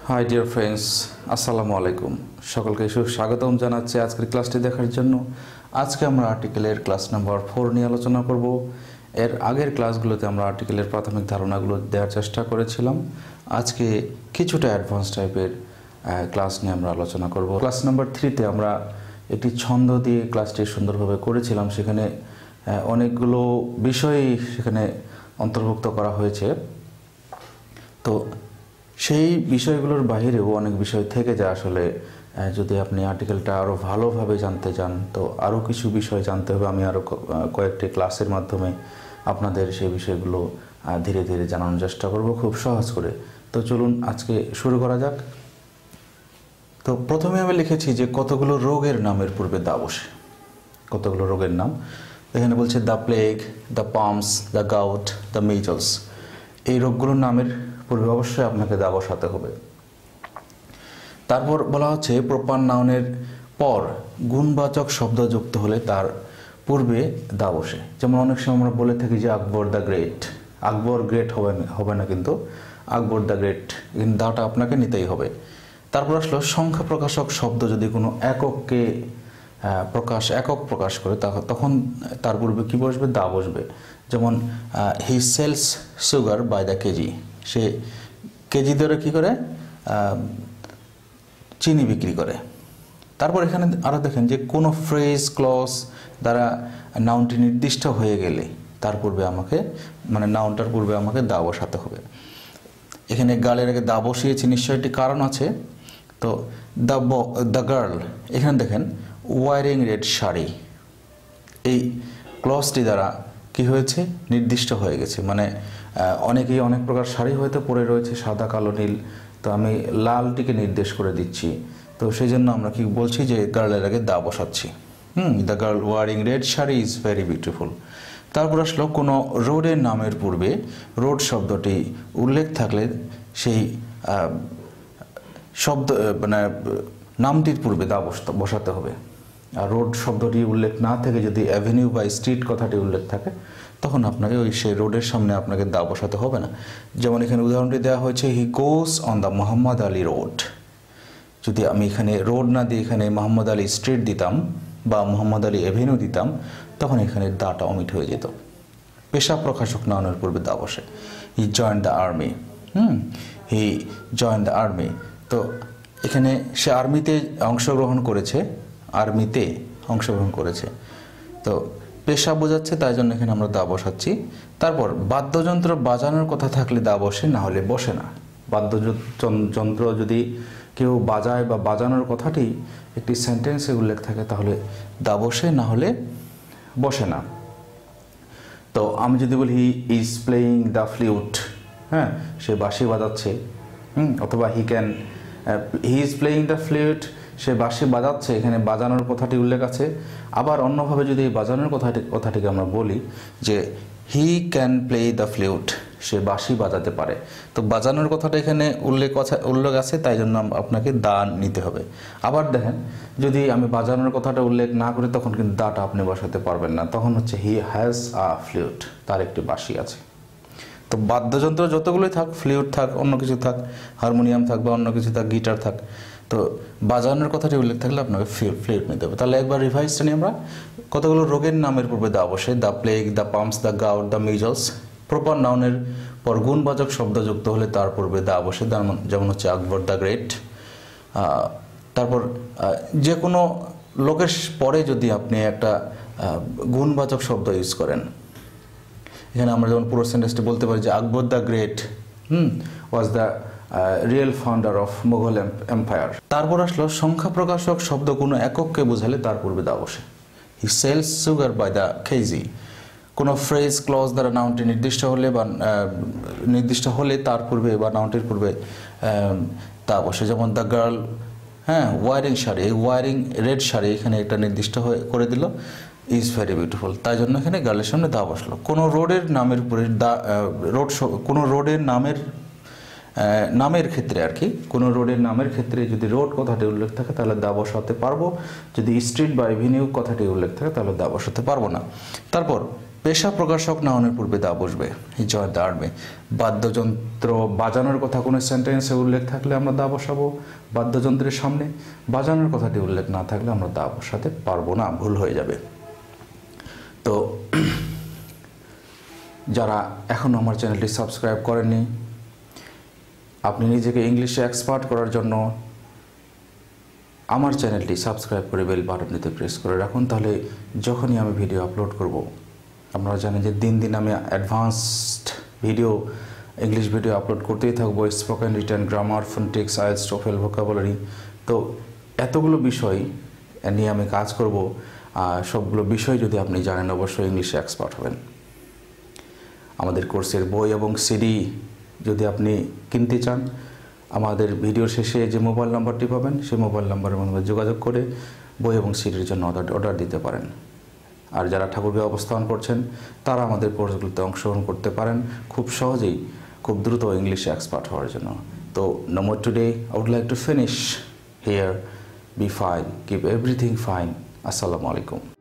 High dear friends, আসসালামু আলাইকুম। সকলকে সুস্বাগতম জানাচ্ছি আজকের ক্লাসটি দেখার জন্য। আজকে আমরা আর্টিকেলের ক্লাস নাম্বার 4 নিয়ে আলোচনা করব। এর আগের ক্লাসগুলোতে আমরা আর্টিকেলের প্রাথমিক ধারণাগুলো দেওয়ার চেষ্টা করেছিলাম। আজকে কিছুটা অ্যাডভান্স টাইপের ক্লাস নিয়ে আমরা আলোচনা করব। ক্লাস নাম্বার 3তে আমরা একটি ছন্দ দিয়ে ক্লাসটি সুন্দরভাবে করেছিলাম। সেখানে অনেকগুলো বিষয় সেখানে অন্তর্ভুক্ত করা হয়েছে। তো সেই বিষয়গুলোর বাইরেও অনেক বিষয় থেকে যায়। আসলে যদি আপনি আর্টিকেলটা আরও ভালোভাবে জানতে চান তো আরও কিছু বিষয় জানতে হবে। আমি আরও কয়েকটি ক্লাসের মাধ্যমে আপনাদের সেই বিষয়গুলো ধীরে ধীরে জানানোর চেষ্টা করব খুব সহজ করে। তো চলুন আজকে শুরু করা যাক। তো প্রথমে আমি লিখেছি যে কতগুলো রোগের নামের পূর্বে দা বসে। কতগুলো রোগের নাম এখানে বলছে: the plague, the palms, the gout, the measles. এই রোগগুলোর নামের পূর্বে অবশ্যই আপনাকে দা বসাতে হবে। তারপর বলা হচ্ছে প্রপার নাউনের পর গুণবাচক শব্দ যুক্ত হলে তার পূর্বে দা বসে। যেমন অনেক সময় আমরা বলে থাকি যে Akbar the great. Akbar great হবে না, কিন্তু আকবর দ্য গ্রেট, কিন্তু দাটা আপনাকে নিতেই হবে। তারপর আসলো সংখ্যা প্রকাশক শব্দ যদি কোনো এককে একক প্রকাশ করে তখন তার পূর্বে কী বসবে? দা বসবে। যেমন he sells sugar by the kg. সে কেজি ধরে কী করে? চিনি বিক্রি করে। তারপর এখানে আরও দেখেন যে কোনো ফ্রেজ ক্লজ দ্বারা নাউনটি নির্দিষ্ট হয়ে গেলে তার পূর্বে আমাকে নাউনটার পূর্বে আমাকে দা বসাতে হবে। এখানে গার্লের আগে দা বসিয়েছি, নিশ্চয়ই একটি কারণ আছে। তো দ্য গার্ল, এখানে দেখেন ওয়ারিং রেড শাড়ি, এই ক্লজটি দ্বারা কি হয়েছে? নির্দিষ্ট হয়ে গেছে। অনেকেই অনেক প্রকার শাড়ি হয়তো পরে রয়েছে, সাদা, কালো, নীল। তো আমি লালটিকে নির্দেশ করে দিচ্ছি। তো সেই জন্য আমরা কি বলছি যে গার্লের আগে দা বসাচ্ছি। The girl wearing red sari is very beautiful. তারপর আসলো কোনো রোডের নামের পূর্বে রোড শব্দটি উল্লেখ থাকলে সেই শব্দ নামটির পূর্বে দা বসাতে হবে। আর রোড শব্দটি উল্লেখ না থেকে যদি অ্যাভিনিউ বা স্ট্রিট কথাটি উল্লেখ থাকে তখন আপনাকে সেই রোডের সামনে আপনাকে দা বসাতে হবে না। যেমন এখানে উদাহরণটি দেওয়া হয়েছে, he goes on the Mohammad Ali road. যদি আমি এখানে রোড না দিয়ে এখানে মোহাম্মদ আলী স্ট্রিট দিতাম বা মোহাম্মদ আলী অ্যাভিনিউ দিতাম তখন এখানে দাটা অমিট হয়ে যেত। পেশা প্রকাশক নাউনের পূর্বে দা বসে। হি join the army. He join the army. তো এখানে সে আর্মিতে অংশগ্রহণ করেছে। তো পেশা বোঝাচ্ছে, তাই জন্য এখানে আমরা দা বসাচ্ছি। তারপর বাদ্যযন্ত্র বাজানোর কথা থাকলে দা বসে, না হলে বসে না। বাদ্যযন্ত্র যদি কেউ বাজায় বা বাজানোর কথাটি একটি সেন্টেন্সে উল্লেখ থাকে তাহলে দা বসে, না হলে বসে না। তো আমি যদি বলি he is playing the flute, সে বাঁশি বাজাচ্ছে, অথবা he is playing the flute, সে বাঁশি বাজাচ্ছে, এখানে বাজানোর কথাটি উল্লেখ আছে। আবার অন্যভাবে যদি এই বাজানোর কথাটিকে আমরা বলি যে he can play the flute, সে বাঁশি বাজাতে পারে। তো বাজানোর কথাটা এখানে উল্লেখ আছে, তাই জন্য আপনাকে দা নিতে হবে। আবার দেখেন, যদি আমি বাজানোর কথাটা উল্লেখ না করি তখন কিন্তু দাটা আপনি বসাতে পারবেন না। তখন হচ্ছে হি হ্যাজ আ ফ্লুট, তার একটি বাঁশি আছে। তো বাদ্যযন্ত্র যতগুলোই থাক, ফ্লুট থাক, অন্য কিছু থাক, হারমোনিয়াম থাক বা অন্য কিছু থাক, গিটার থাক, তো বাজানোর কথাটি উল্লেখ থাকলে আপনাকে ফ্লুট নিতে হবে। তাহলে একবার রিভাইজটা নিয়ে আমরা কতগুলো রোগের নামের পূর্বে দা বসে: the plague, the pumps, the gout, the measles. Proper নাউনের পর গুণবাচক শব্দ যুক্ত হলে তার পূর্বে দা বসে, যেমন হচ্ছে আকবর দ্য গ্রেট। তারপর যে কোনো লোকের পরে যদি আপনি একটা গুণবাচক শব্দ ইউজ করেন, এখানে আমরা যেমন পুরো সেন্টেন্সটি বলতে পারি যে Akbar the great was the real founder of Mughal empire. তারপর আসলো সংখ্যা প্রকাশক শব্দ কোনো এককে বোঝালে তার পূর্বে দা বসে। He sells sugar by the kg. কোনো ফ্রেজ ক্লজ দ্বারা নাউনটি নির্দিষ্ট হলে তার পূর্বে বা নাউনটির পূর্বে তা বসে। যেমন দ্য গার্ল ওয়ারিং শাড়ি, এই ওয়ারিং রেড শাড়ি এখানে এটা নির্দিষ্ট করে দিল, ইজ ভেরি বিউটিফুল, তাই জন্য এখানে গার্লের সামনে দা বসলো। কোনো রোডের নামের উপরে কোনো রোডের নামের ক্ষেত্রে কোনো রোডের নামের ক্ষেত্রে যদি রোড কথাটি উল্লেখ থাকে তাহলে দা বসাতে পারবো। যদি স্ট্রিট বা এভিনিউ কথাটি উল্লেখ থাকে তাহলে দা বসাতে পারবো না। তারপর পেশা প্রকাশক নাউনের পূর্বে দা বসবে, জয় দাঁড়বে। বাদ্যযন্ত্র বাজানোর কথা কোনো সেন্টেন্সে উল্লেখ থাকলে আমরা দা বসাবো বাদ্যযন্ত্রের সামনে, বাজানোর কথাটি উল্লেখ না থাকলে আমরা দা বসাতে পারবো না, ভুল হয়ে যাবে। তো যারা এখনও আমার চ্যানেলটি সাবস্ক্রাইব করেননি, আপনি নিজেকে ইংলিশে এক্সপার্ট করার জন্য আমার চ্যানেলটি সাবস্ক্রাইব করে বেল বাটনটিতে প্রেস করে রাখুন, তাহলে যখনই আমি ভিডিও আপলোড করব, আপনারা জানেন যে দিন দিন আমি advanced video, English video upload করতেই থাকবো, spoken, written, grammar, phonetics, IELTS, TOEFL, vocabulary. তো এতগুলো বিষয় নিয়ে আমি কাজ করব। সবগুলো বিষয় যদি আপনি জানেন, অবশ্যই ইংলিশে এক্সপার্ট হবেন। আমাদের কোর্সের বই এবং সিডি যদি আপনি কিনতে চান, আমাদের ভিডিওর শেষে যে মোবাইল নাম্বারটি পাবেন, সেই মোবাইল নাম্বারের মাধ্যমে যোগাযোগ করে বই এবং সিডির জন্য অর্ডার দিতে পারেন। আর যারা ঠাকুরগাঁও অবস্থান করছেন, তারা আমাদের কোর্সগুলোতে অংশগ্রহণ করতে পারেন খুব সহজেই, খুব দ্রুত ইংলিশে এক্সপার্ট হওয়ার জন্য। তো no more today, I would like to finish here. Be fine, keep everything fine. Assalamu alaikum.